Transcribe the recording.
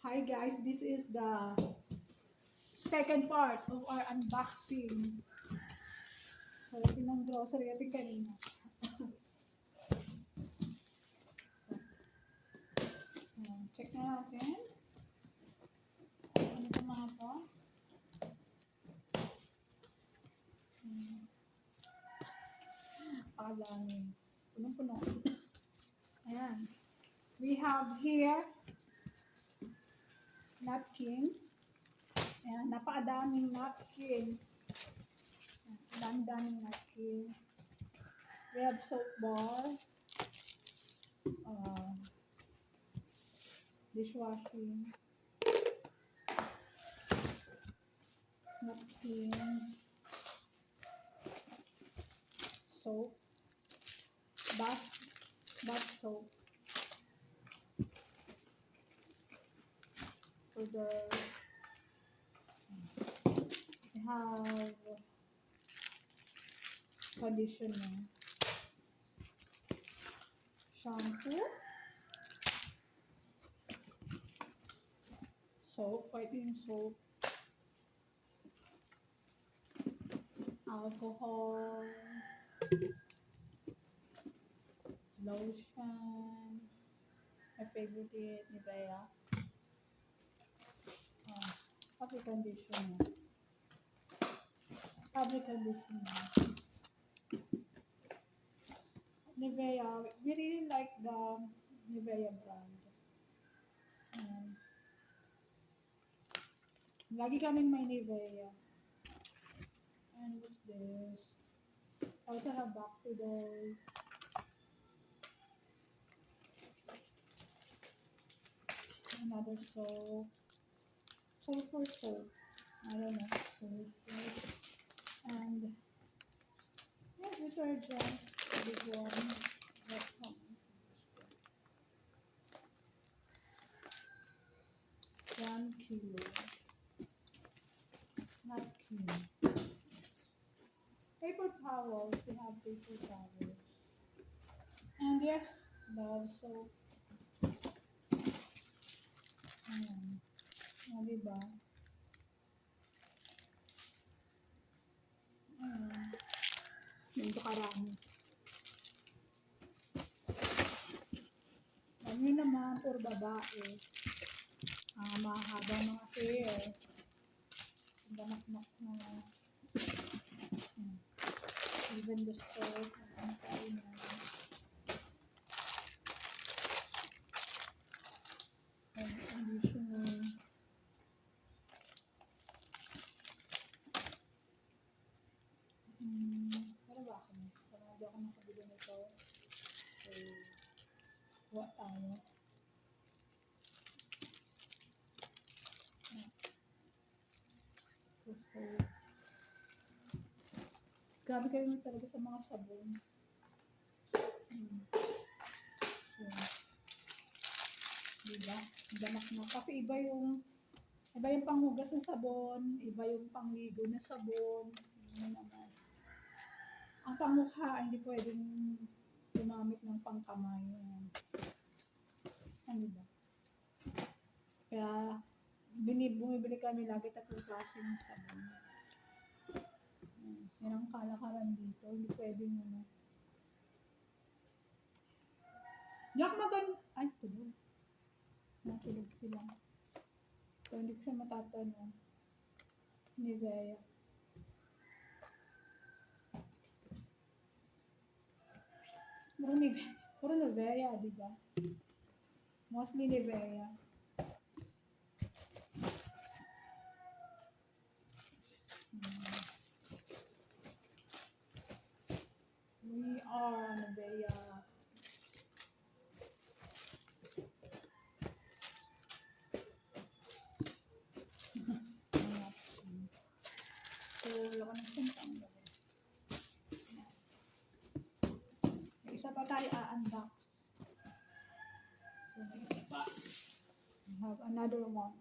Hi guys, this is the second part of our unboxing. So, ito ng grocery natin kanina. Check na natin. Ano ito mga to? Pakadami. Punong-puno. Ayan. We have here napkins. Ayan, napakadaming napkins. Daming napkins. We have soap bar. Dishwashing. Napkins. Soap. Bath soap. For the we have conditioner, shampoo, soap, whitening soap, alcohol, lotion, my favorite is Nivea, fabric conditioner, Nivea, we really like the Nivea brand. Lagi kaming may Nivea. And what's this? I also have back today. Another soap. Sulfur soap. I don't know. And yeah, detergent. Big one. That's 1 kilo. Napkin. Paper towels. We have paper towels. And yes, Dove soap. Ayan. O, diba? Ayan. Ganito karami. Alam nyo naman, puro babae. Mahabang mga hair. Danak-nak na. Even the soap. Ang tayo na. And conditioner. Para ba ako? Para hindi ako nakabili nito. So, what tayo? So, grabe kayo talaga sa mga sabon. So, diba? Damak na. Kasi iba yung panghugas ng sabon, iba yung pangligo ng sabon. Yun naman. Ang pangmukha, hindi pwedeng gumamit ng pangkamay. Ano ba? Kaya, bumibili kami lagi 3 klase ng sabon. Yan ang kalakaran dito. Hindi pwedeng ano. Yak magan... Ay, tulog. Natulog sila. So, hindi ko siya matatanong. Nivea. Puro Nivea, di ba? Mostly Nivea. We are Nivea. So, ako na siyang isa pa tayo unbox. So, may isa pa. We have another one.